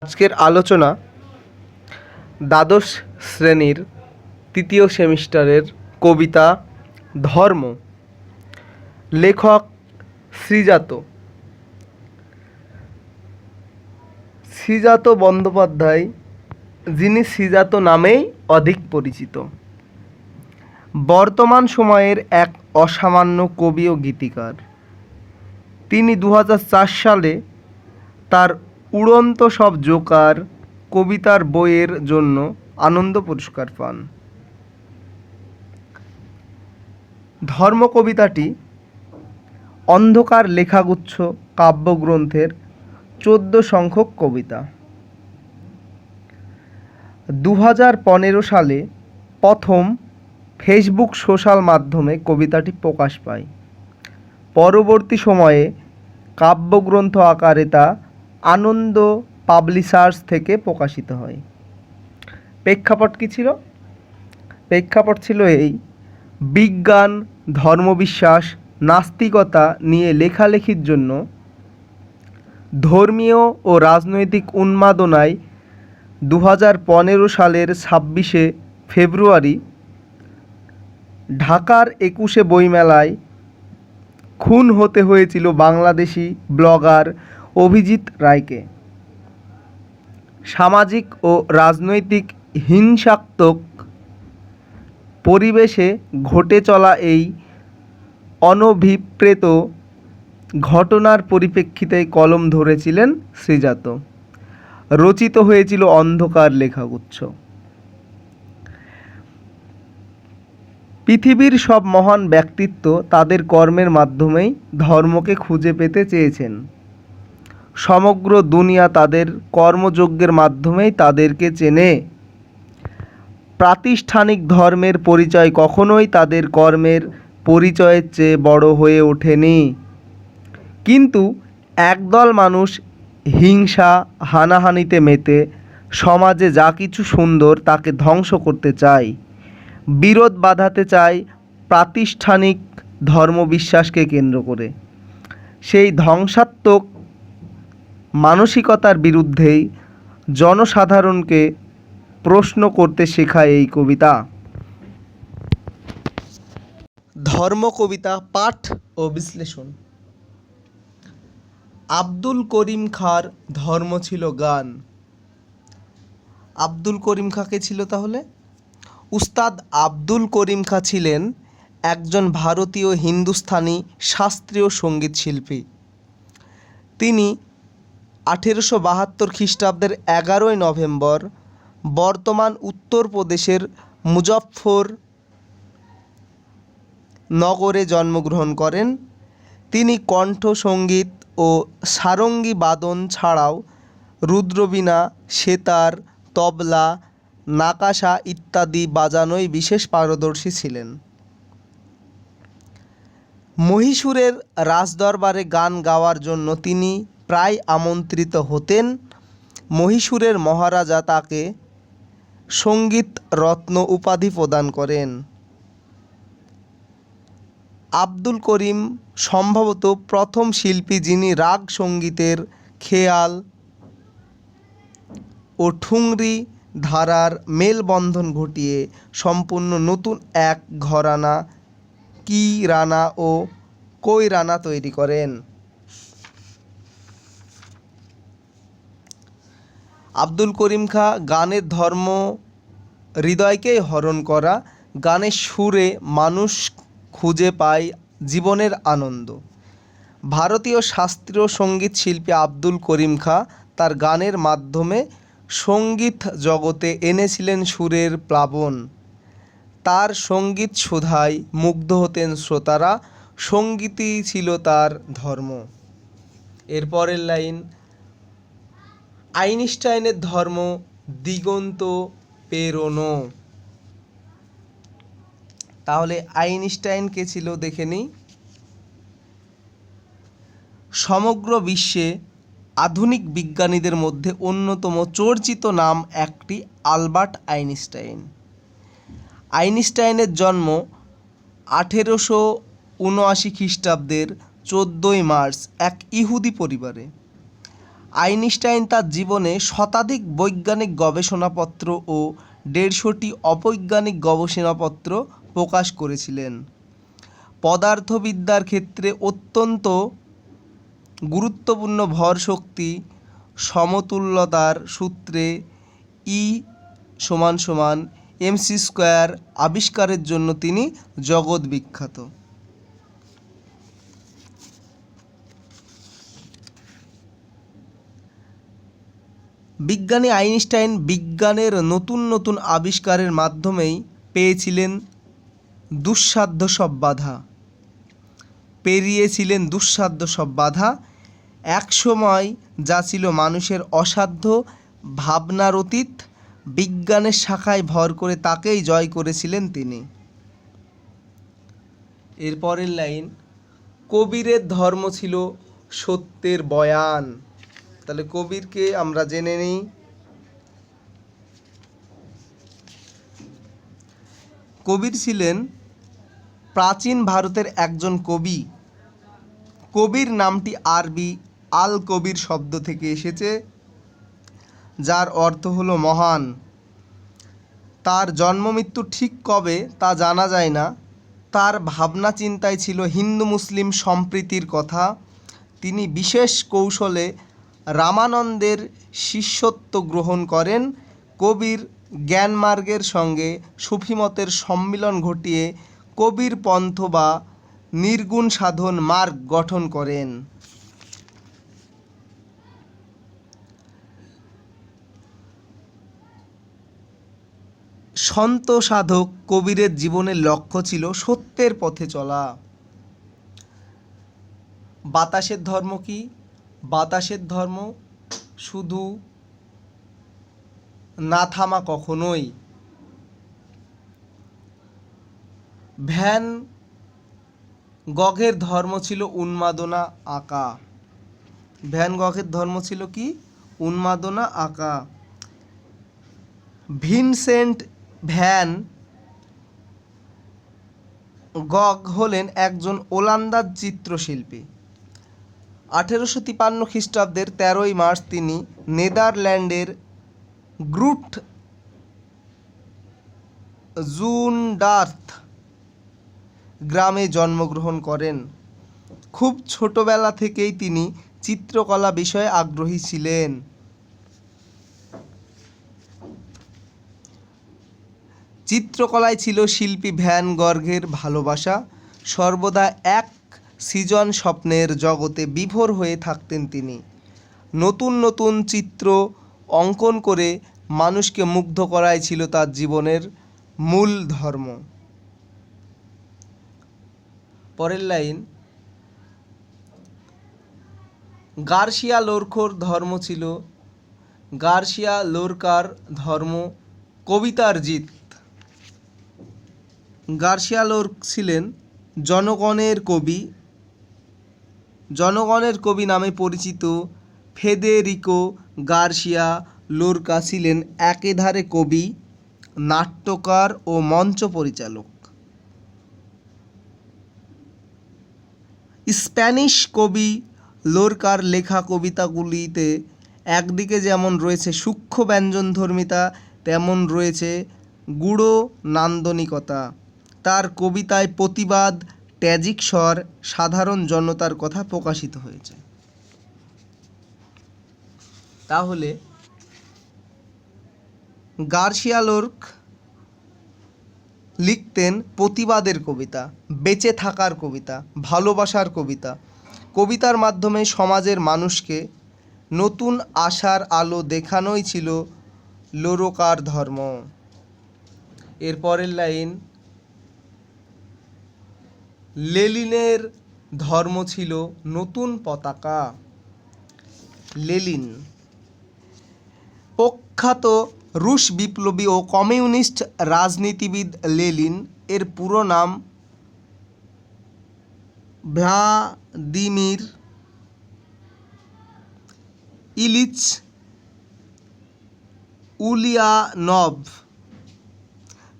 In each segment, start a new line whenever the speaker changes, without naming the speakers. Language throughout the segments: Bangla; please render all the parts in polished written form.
আজকের আলোচনা দ্বাদশ শ্রেণীর তৃতীয় সেমিস্টারের কবিতা ধর্ম। লেখক শ্রীজাত শ্রীজাত বন্দ্যোপাধ্যায়, যিনি শ্রীজাত নামেই অধিক পরিচিত। বর্তমান সময়ের এক অসামান্য কবি ও গীতিকার। তিনি 2004 সালে তার উড়ন্ত সব জোকার কবিতার বইয়ের জন্য আনন্দ পুরস্কার পান। ধর্ম কবিতাটি অন্ধকার লেখাগুচ্ছ কাব্যগ্রন্থের 14 সংখ্যক কবিতা। 2015 সালে প্রথম ফেসবুক সোশ্যাল মাধ্যমে কবিতাটি প্রকাশ পায়। পরবর্তী সময়ে কাব্যগ্রন্থ আকারে তা আনন্দ পাবলিশার্স থেকে প্রকাশিত হয়। প্রেক্ষাপট কী ছিল? প্রেক্ষাপট ছিল এই: বিজ্ঞান, ধর্মবিশ্বাস, নাস্তিকতা নিয়ে লেখালেখির জন্য ধর্মীয় ও রাজনৈতিক উন্মাদনায় 2015 সালের 26শে ফেব্রুয়ারি ঢাকার 21শে বইমেলায় খুন হতে হয়েছিল বাংলাদেশি ব্লগার অভিজিৎ রায়কে। সামাজিক ও রাজনৈতিক হিংসাত্মক পরিবেশে ঘটে চলা এই অনভিপ্রেত ঘটনার পরিপ্রেক্ষিতে কলম ধরেছিলেন শ্রীজাত। রচিত হয়েছিল অন্ধকার লেখাগুচ্ছ। পৃথিবীর সব মহান ব্যক্তিত্ব তাদের কর্মের মাধ্যমেই ধর্মকে খুঁজে পেতে চেয়েছেন। সমগ্র দুনিয়া তাদের কর্মযজ্ঞের মাধ্যমেই তাদেরকে চেনে। প্রাতিষ্ঠানিক ধর্মের পরিচয় কখনোই তাদের কর্মের পরিচয়ের চেয়ে বড় হয়ে ওঠেনি। কিন্তু একদল মানুষ হিংসা হানাহানিতে মেতে সমাজে যা কিছু সুন্দর তাকে ধ্বংস করতে চায়, বিরোধ বাধাতে চায় প্রাতিষ্ঠানিক ধর্মবিশ্বাসকে কেন্দ্র করে। সেই ধ্বংসাত্মক মানসিকতার বিরুদ্ধেই জনসাধারণকে প্রশ্ন করতে শেখায় এই কবিতা। ধর্ম কবিতা পাঠ ও বিশ্লেষণ। আব্দুল করিম খাঁর ধর্ম ছিল গান। আব্দুল করিম খাঁ কে ছিল তাহলে? উস্তাদ আব্দুল করিম খাঁ ছিলেন একজন ভারতীয় হিন্দুস্তানি শাস্ত্রীয় সঙ্গীত শিল্পী। তিনি 1872 খ্রিস্টাব্দের 11ই নভেম্বর বর্তমান উত্তরপ্রদেশের মুজফ্ফর নগরে জন্মগ্রহণ করেন। তিনি কণ্ঠসঙ্গীত ও সারঙ্গী বাদন ছাড়াও রুদ্রবীণা, সেতার, তবলা, নাকাশা ইত্যাদি বাজানোয় বিশেষ পারদর্শী ছিলেন। মহীশূরের রাজদরবারে গান গাওয়ার জন্য তিনি প্রায় আমন্ত্রিত হতেন। মহীশূরের মহারাজা তাকে সঙ্গীত রত্ন উপাধি প্রদান করেন। আব্দুল করিম সম্ভবত প্রথম শিল্পী যিনি রাগ সঙ্গীতের খেয়াল ও ঠুংরি ধারার মেলবন্ধন ঘটিয়ে সম্পূর্ণ নতুন এক ঘরানা কি রানা ও কই রানা তৈরি করেন। আব্দুল করিম খাঁ গানের ধর্ম হৃদয়কেই হরণ করা। গানের সুরে মানুষ খুঁজে পায় জীবনের আনন্দ। ভারতীয় শাস্ত্রীয় সঙ্গীত শিল্পী আব্দুল করিম খাঁ তার গানের মাধ্যমে সঙ্গীত জগতে এনেছিলেন সুরের প্লাবন। তার সঙ্গীত সুধায় মুগ্ধ হতেন শ্রোতারা। সঙ্গীতই ছিল তার ধর্ম। এরপরের লাইন: আইনস্টাইনের ধর্ম দিগন্ত পেরোনো। তাহলে আইনস্টাইন কে ছিল দেখে নিই। সমগ্র বিশ্বে আধুনিক বিজ্ঞানীদের মধ্যে অন্যতম চর্চিত নাম একটি আলবার্ট আইনস্টাইন। আইনস্টাইনের জন্ম 1879 খ্রিস্টাব্দের 14ই মার্চ এক ইহুদি পরিবারে। আইনস্টাইন তার জীবনে শতাধিক বৈজ্ঞানিক গবেষণাপত্র ও 150টি অবৈজ্ঞানিক গবেষণাপত্র প্রকাশ করেছিলেন। পদার্থবিদ্যার ক্ষেত্রে অত্যন্ত গুরুত্বপূর্ণ ভর শক্তি সমতুল্যতার সূত্রে E=mc² আবিষ্কারের জন্য তিনি জগৎ বিখ্যাত। বিজ্ঞানী আইনস্টাইন বিজ্ঞানের নতুন নতুন আবিষ্কারের মাধ্যমেই পেরিয়েছিলেন দুঃসাধ্য সব বাধা। একসময় যা ছিল মানুষের অসাধ্য ভাবনার অতীত, বিজ্ঞানের শাখায় ভর করে তাকেই জয় করেছিলেন তিনি। এরপরের লাইন, কবিরের ধর্ম ছিল সত্যের বয়ান। তাহলে কবিরকে আমরা জেনে নিই। কবির ছিলেন প্রাচীন ভারতের একজন কবি। কবির নামটি আরবি আল কবির শব্দ থেকে এসেছে, যার অর্থ হলো মহান। তার জন্মমৃত্যু ঠিক কবে তা জানা যায় না। তার ভাবনা চিন্তায় ছিল হিন্দু মুসলিম সম্প্রীতির কথা। তিনি বিশেষ কৌশলে রামানন্দের শিষ্যত্ব গ্রহণ করেন। কবির জ্ঞানমার্গের সঙ্গে সুফিমতের সম্মিলন ঘটিয়ে কবির পন্থ বা নির্গুণ সাধন মার্গ গঠন করেন। সন্ত সাধক কবিরের জীবনের লক্ষ্য ছিল সত্যের পথে চলা। বাতাসের ধর্ম কি? বাতাসের ধর্ম শুধু না থামা কখনোই। ভ্যান গঘের ধর্ম ছিল উন্মাদনা আঁকা। ভ্যান গঘের ধর্ম ছিল কি? উন্মাদনা আঁকা। ভিনসেন্ট ভ্যান গগ হলেন একজন ওলন্দাজ চিত্রশিল্পী। 1853 খ্রিস্টাব্দের 13ই মার্চ তিনি নেদারল্যান্ডের গ্রুট জুন্ডার্থ গ্রামে জন্মগ্রহণ করেন। খুব ছোটবেলা থেকেই তিনি চিত্রকলা বিষয়ে আগ্রহী ছিলেন। চিত্রকলায় ছিল শিল্পী ভ্যান গঘের ভালোবাসা। সর্বদা এক সৃজন স্বপ্নের জগতে বিভোর হয়ে থাকতেন তিনি। নতুন নতুন চিত্র অঙ্কন করে মানুষকে মুগ্ধ করাই ছিল তার জীবনের মূল ধর্ম। পরের লাইন, গার্সিয়া লোরকার ধর্ম ছিল গার্সিয়া লোরকার ধর্ম কবিতার জিত। গার্সিয়া লোরকা ছিলেন জনগণের কবি নামে পরিচিত। ফেদেরিকো গার্সিয়া লোরকা ছিলেন একেধারে কবি, নাট্যকার ও মঞ্চ পরিচালক। স্প্যানিশ কবি লোরকার লেখা কবিতাগুলিতে একদিকে যেমন রয়েছে সূক্ষ্ম ব্যঞ্জনধর্মিতা, তেমন রয়েছে গূঢ় নান্দনিকতা। তার কবিতায় প্রতিবাদ, ট্র্যাজিক স্বর, সাধারণ জনতার কথা প্রকাশিত হয়েছে। তাহলে গার্সিয়া লোরকা লিখতেন প্রতিবাদের কবিতা, বেঁচে থাকার কবিতা, ভালোবাসার কবিতা। কবিতার মাধ্যমে সমাজের মানুষকে নতুন আশার আলো দেখানোই ছিল লোরকার ধর্ম। এরপরের লাইন, লেনিনের ধর্ম ছিল নতুন পতাকা। লেনিন প্রখ্যাত রুশ বিপ্লবী ও কমিউনিস্ট রাজনীতিবিদ। লেনিন এর পুরো নাম ভ্লাদিমির ইলিচ উলিয়ানভ।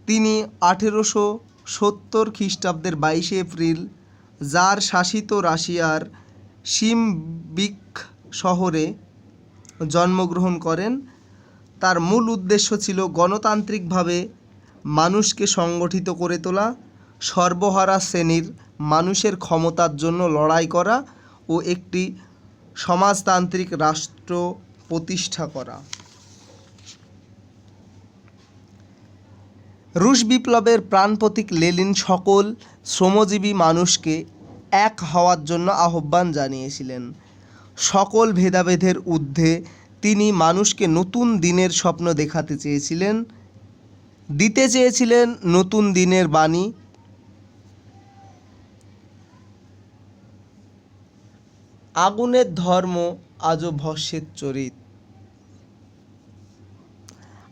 তিনি 1870 খ্রিস্টাব্দের 22 এপ্রিল জার শাসিত রাশিয়ার সিমবিক শহরে জন্মগ্রহণ করেন। তার মূল উদ্দেশ্য ছিল গণতান্ত্রিকভাবে মানুষকে সংগঠিত করে তোলা, সর্বহারা শ্রেণীর মানুষের ক্ষমতার জন্য লড়াই করা ও একটি সমাজতান্ত্রিক রাষ্ট্র প্রতিষ্ঠা করা। রুশ বিপ্লবের প্রাণপ্রতীক লেনিন সকল শ্রমজীবী মানুষকে এক হওয়ার জন্য আহ্বান জানিয়েছিলেন। সকল ভেদাভেদের ঊর্ধ্বে তিনি মানুষকে নতুন দিনের স্বপ্ন দেখাতে চেয়েছিলেন, দিতে চেয়েছিলেন নতুন দিনের বাণী। আগুনের ধর্ম আজও ভস্মের চরিত।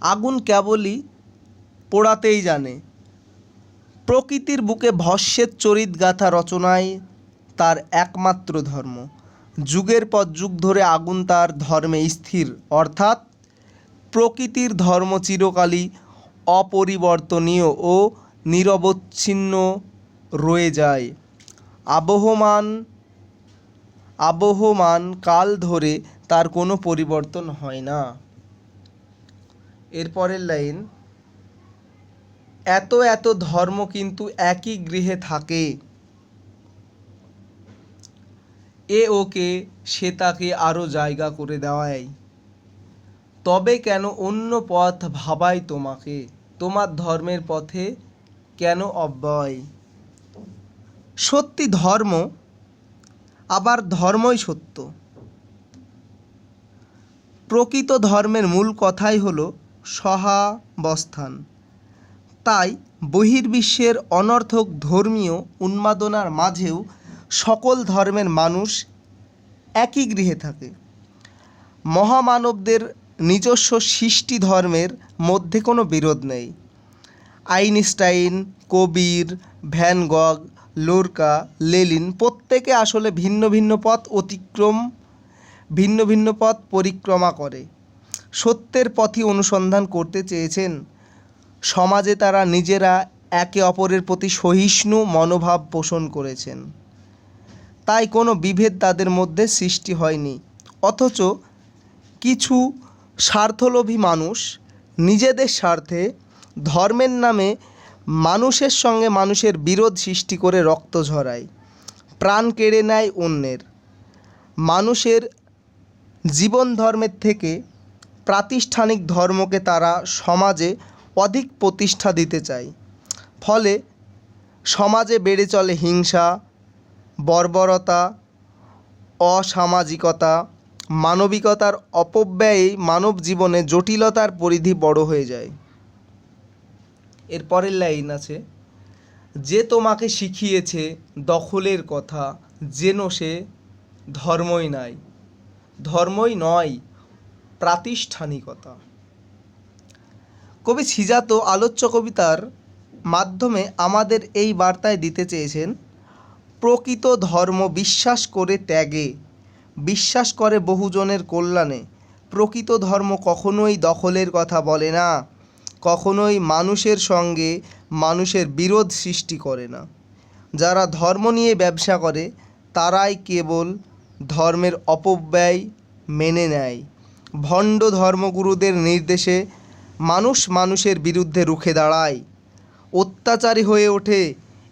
আগুন কেবলই পোড়াতেই জানে। প্রকৃতির বুকে ভস্মের চরিত গাথা রচনায় তার একমাত্র ধর্ম। যুগের পর যুগ ধরে আগুন তার ধর্মে স্থির, অর্থাৎ প্রকৃতির ধর্ম চিরকালই অপরিবর্তনীয় ও নিরবচ্ছিন্ন রয়ে যায়। আবহমান কাল ধরে তার কোনো পরিবর্তন হয় না। এরপরের লাইন, এত এত ধর্ম কিন্তু একই গৃহে থাকে, এ ওকে সে তাকে আরও জায়গা করে দেওয়ায়। তবে কেন অন্য পথ ভাবাই তোমাকে, তোমার ধর্মের পথে কেন অব্যয়? সত্যি ধর্ম, আবার ধর্মই সত্য। প্রকৃত ধর্মের মূল কথাই হলো সহাবস্থান। তাই বহির্বিশ্বের অনর্থক ধর্মীয় উন্মাদনার মাঝেও সকল ধর্মের মানুষ একই গৃহে থাকে। মহামানবদের নিজস্ব সৃষ্টি ধর্মের মধ্যে কোনো বিরোধ নেই। আইনস্টাইন, কবির, ভ্যান গগ, লোরকা, লেনিন প্রত্যেকে আসলে ভিন্ন ভিন্ন পথ পরিক্রমা করে সত্যের পথই অনুসন্ধান করতে চেয়েছেন। সমাজে তারা নিজেরা একে অপরের প্রতি সহিষ্ণু মনোভাব পোষণ করেছেন, তাই কোনো বিভেদ তাদের মধ্যে সৃষ্টি হয়নি। অথচ কিছু স্বার্থলোভী মানুষ নিজেদের স্বার্থে ধর্মের নামে মানুষের সঙ্গে মানুষের বিরোধ সৃষ্টি করে রক্ত ঝরায়, প্রাণ কেড়ে নেয় অন্যের। মানুষের জীবন ধর্মের থেকে প্রাতিষ্ঠানিক ধর্মকে তারা সমাজে অধিক প্রতিষ্ঠা দিতে চায়। ফলে সমাজে বেড়ে চলে হিংসা, বর্বরতা, অসামাজিকতা। মানবিকতার অপব্যয়ে মানব জীবনে জটিলতার পরিধি বড় হয়ে যায়। এরপরের লাইন আছে, যে তোমাকে শিখিয়েছে দখলের কথা, যেন সে ধর্মই নয় প্রাতিষ্ঠানিকতা। কবি সিজাত আলোচ্য কবিতার মাধ্যমে আমাদের এই বার্তায় দিতে চেয়েছেন, প্রকৃত ধর্ম বিশ্বাস করে ত্যাগে, বিশ্বাস করে বহুজনের কল্যাণে। প্রকৃত ধর্ম কখনোই দখলের কথা বলে না, কখনোই মানুষের সঙ্গে মানুষের বিরোধ সৃষ্টি করে না। যারা ধর্ম নিয়ে ব্যবসা করে তারাই কেবল ধর্মের অপব্যয় মেনে নেয়। ভণ্ড ধর্মগুরুদের নির্দেশে মানুষ মানুষের বিরুদ্ধে রুখে দাঁড়ায়, অত্যাচারী হয়ে ওঠে,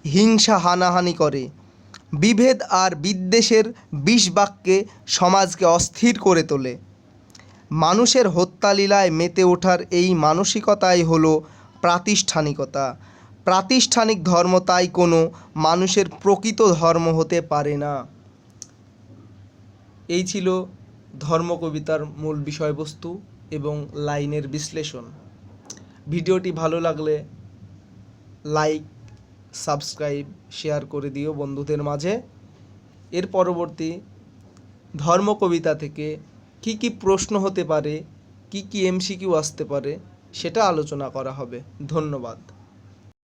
হিংসা হানাহানি করে। বিভেদ আর বিদ্বেষের বিষ বাক্যে সমাজকে অস্থির করে তোলে। মানুষের হত্যালীলায় মেতে ওঠার এই মানসিকতাই হলো প্রাতিষ্ঠানিকতা। প্রাতিষ্ঠানিক ধর্ম তাই কোনো মানুষের প্রকৃত ধর্ম হতে পারে না। এই ছিল ধর্ম কবিতার মূল বিষয়বস্তু এবং লাইনের বিশ্লেষণ। ভিডিওটি ভালো লাগলে লাইক, সাবস্ক্রাইব, শেয়ার করে দিও বন্ধুদের মাঝে। এর পরবর্তী ধর্ম কবিতা থেকে কি কি প্রশ্ন হতে পারে, কি কি এমসিকিউ আসতে পারে সেটা আলোচনা করা হবে। ধন্যবাদ।